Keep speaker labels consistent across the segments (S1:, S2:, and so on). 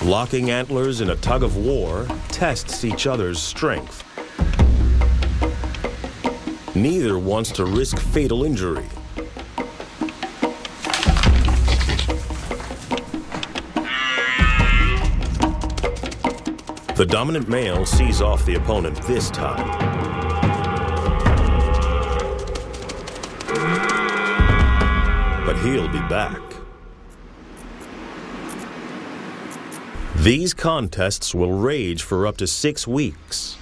S1: Locking antlers in a tug of war tests each other's strength. Neither wants to risk fatal injury. The dominant male sees off the opponent this time. But he'll be back. These contests will rage for up to 6 weeks.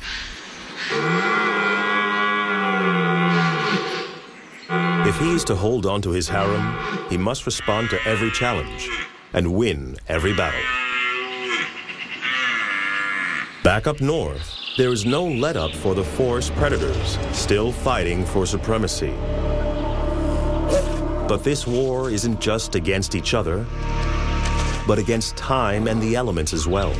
S1: If he is to hold on to his harem, he must respond to every challenge and win every battle. Back up north, there is no let-up for the forest predators, still fighting for supremacy. But this war isn't just against each other, but against time and the elements as well.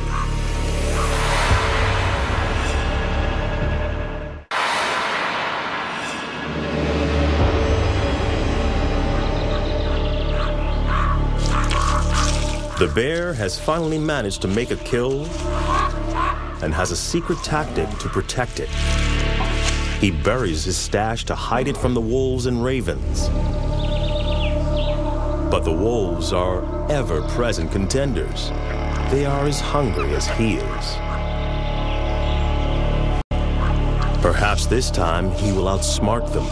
S1: The bear has finally managed to make a kill and has a secret tactic to protect it. He buries his stash to hide it from the wolves and ravens. But the wolves are ever-present contenders. They are as hungry as he is. Perhaps this time he will outsmart them.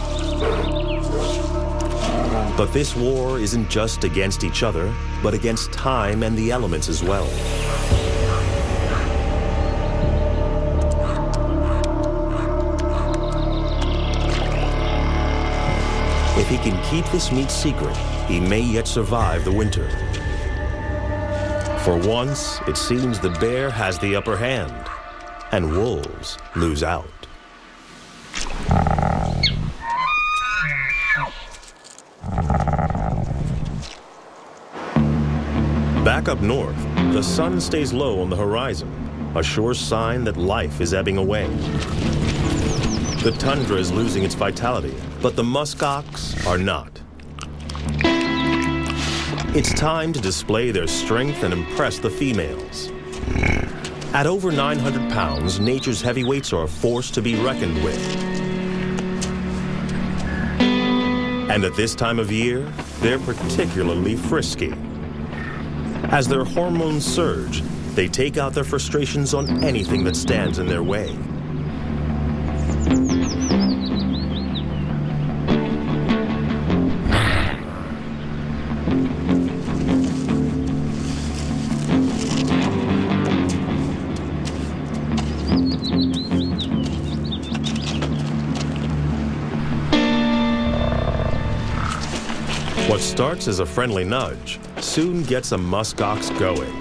S1: But this war isn't just against each other, but against time and the elements as well. If he can keep this meat secret, he may yet survive the winter. For once, it seems the bear has the upper hand, and wolves lose out. Back up north, the sun stays low on the horizon, a sure sign that life is ebbing away. The tundra is losing its vitality, but the muskox are not. It's time to display their strength and impress the females. At over 900 pounds, nature's heavyweights are a force to be reckoned with. And at this time of year, they're particularly frisky. As their hormones surge, they take out their frustrations on anything that stands in their way. What starts as a friendly nudge soon gets a muskox going.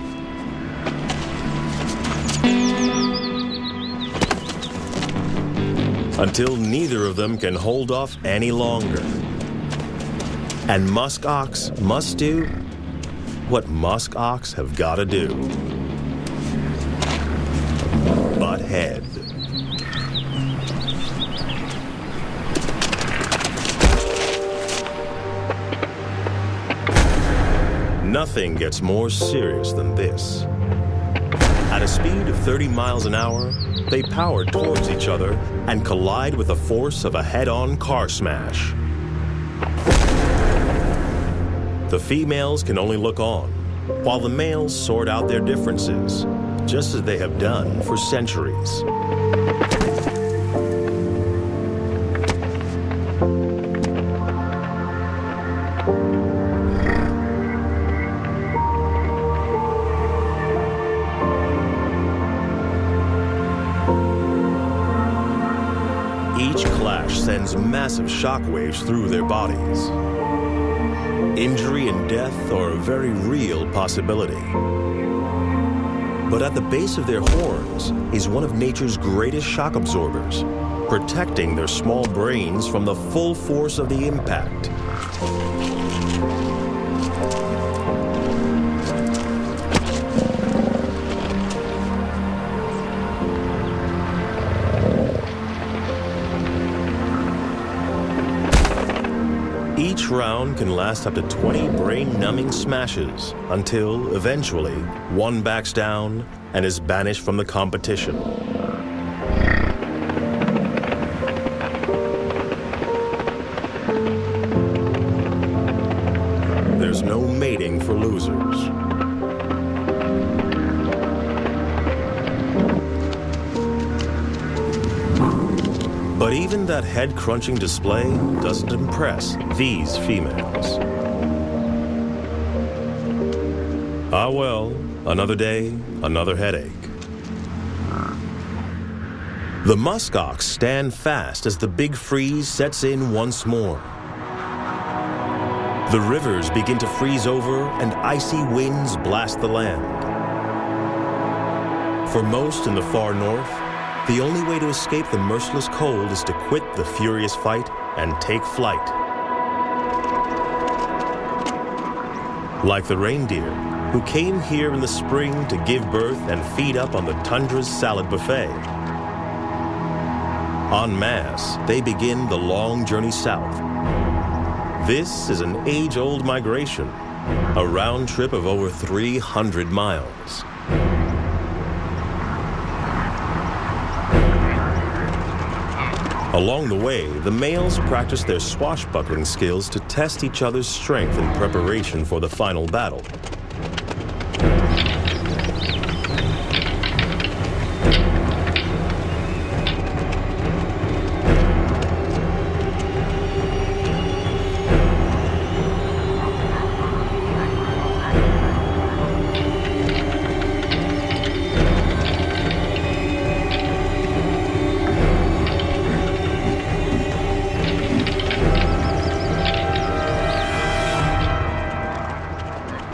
S1: Until neither of them can hold off any longer. And muskox must do what muskox have got to do. Butt head. Nothing gets more serious than this. At a speed of 30 miles an hour, they power towards each other and collide with the force of a head-on car smash. The females can only look on, while the males sort out their differences, just as they have done for centuries. Sends massive shockwaves through their bodies. Injury and death are a very real possibility. But at the base of their horns is one of nature's greatest shock absorbers, protecting their small brains from the full force of the impact. Each Each round can last up to 20 brain-numbing smashes until, eventually, one backs down and is banished from the competition. There's no mating for losers. But even that head-crunching display doesn't impress these females. Ah well, another day, another headache. The muskox stand fast as the big freeze sets in once more. The rivers begin to freeze over and icy winds blast the land. For most in the far north, the only way to escape the merciless cold is to quit the furious fight and take flight. Like the reindeer, who came here in the spring to give birth and feed up on the tundra's salad buffet. En masse, they begin the long journey south. This is an age-old migration, a round trip of over 300 miles. Along the way, the males practice their swashbuckling skills to test each other's strength in preparation for the final battle.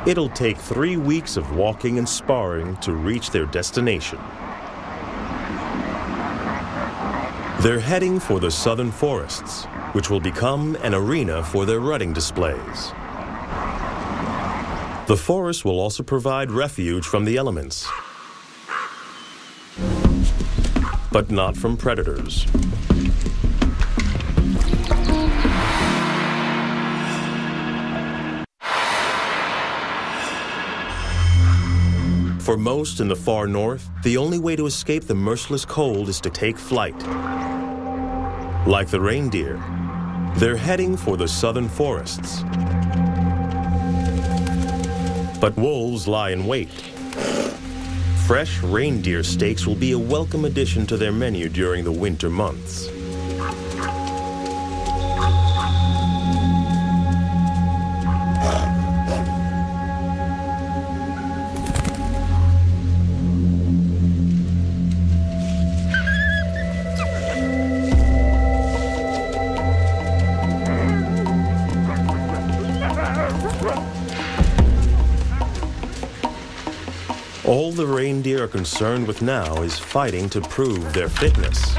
S1: It'll take 3 weeks of walking and sparring to reach their destination. They're heading for the southern forests, which will become an arena for their rutting displays. The forest will also provide refuge from the elements, but not from predators. For most in the far north, the only way to escape the merciless cold is to take flight. Like the reindeer, they're heading for the southern forests. But wolves lie in wait. Fresh reindeer steaks will be a welcome addition to their menu during the winter months. All the reindeer are concerned with now is fighting to prove their fitness.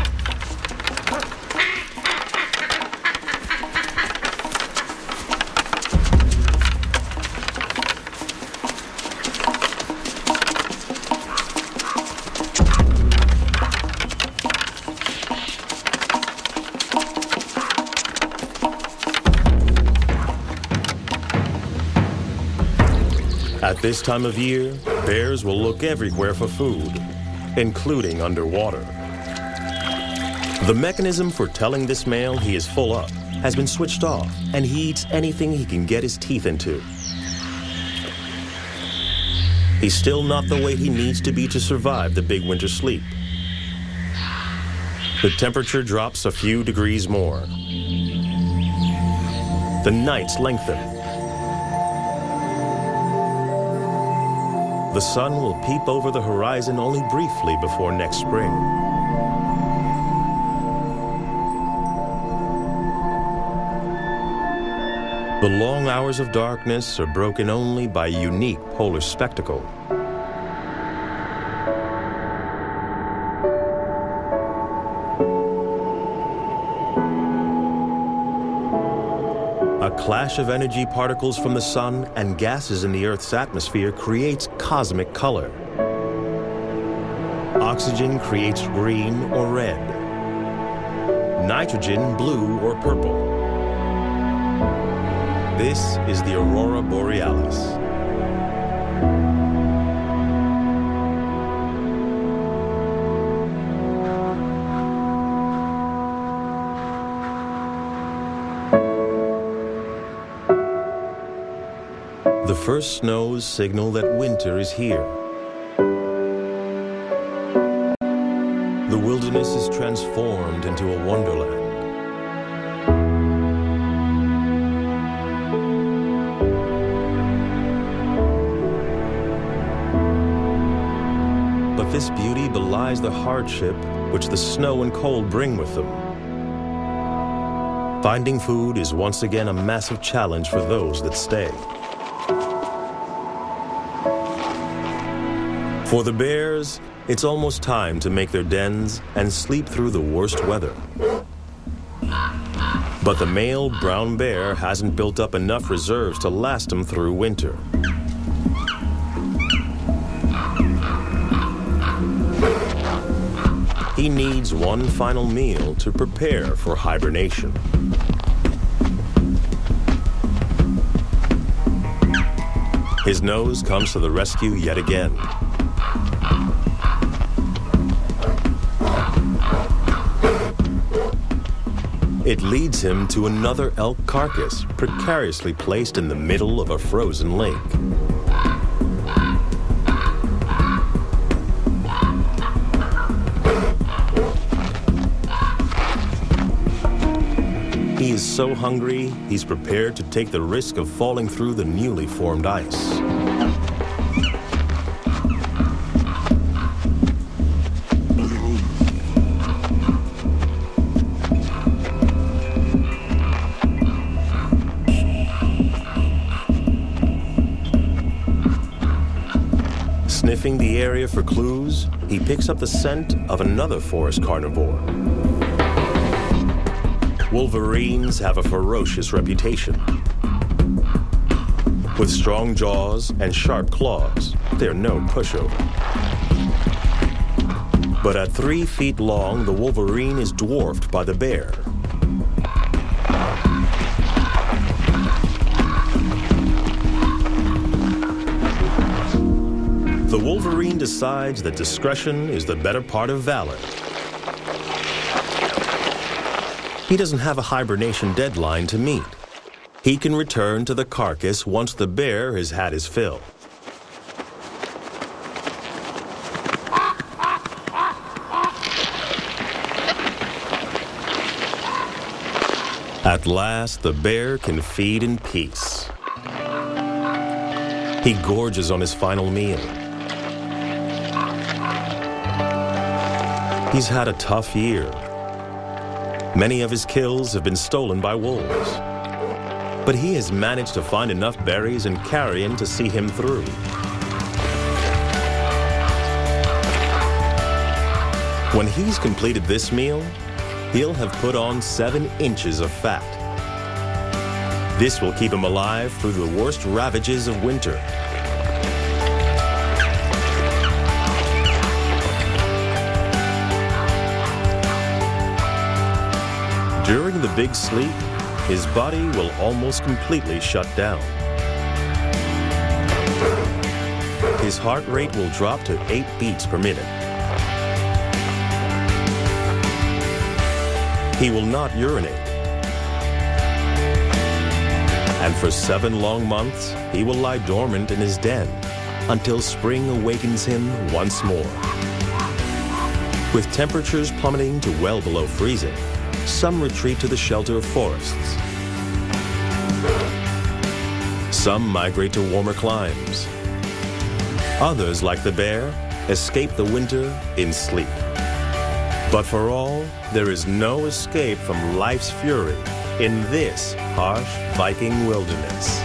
S1: At this time of year, bears will look everywhere for food, including underwater. The mechanism for telling this male he is full up has been switched off, and he eats anything he can get his teeth into. He's still not the weight he needs to be to survive the big winter sleep. The temperature drops a few degrees more. The nights lengthen. The sun will peep over the horizon only briefly before next spring. The long hours of darkness are broken only by a unique polar spectacle. A clash of energy particles from the sun and gases in the Earth's atmosphere creates cosmic color. Oxygen creates green or red. Nitrogen, blue or purple. This is the Aurora Borealis. The first snows signal that winter is here. The wilderness is transformed into a wonderland. But this beauty belies the hardship which the snow and cold bring with them. Finding food is once again a massive challenge for those that stay. For the bears, it's almost time to make their dens and sleep through the worst weather. But the male brown bear hasn't built up enough reserves to last him through winter. He needs one final meal to prepare for hibernation. His nose comes to the rescue yet again. It leads him to another elk carcass precariously placed in the middle of a frozen lake. He is so hungry, he's prepared to take the risk of falling through the newly formed ice. Sniffing the area for clues, he picks up the scent of another forest carnivore. Wolverines have a ferocious reputation. With strong jaws and sharp claws, they're no pushover. But at 3 feet long, the wolverine is dwarfed by the bear. The wolverine decides that discretion is the better part of valor. He doesn't have a hibernation deadline to meet. He can return to the carcass once the bear has had his fill. At last, the bear can feed in peace. He gorges on his final meal. He's had a tough year. Many of his kills have been stolen by wolves. But he has managed to find enough berries and carrion to see him through. When he's completed this meal, he'll have put on 7 inches of fat. This will keep him alive through the worst ravages of winter. During the big sleep, his body will almost completely shut down. His heart rate will drop to 8 beats per minute. He will not urinate. And for 7 long months, he will lie dormant in his den until spring awakens him once more. With temperatures plummeting to well below freezing, some retreat to the shelter of forests. Some migrate to warmer climes. Others, like the bear, escape the winter in sleep. But for all, there is no escape from life's fury in this harsh Viking wilderness.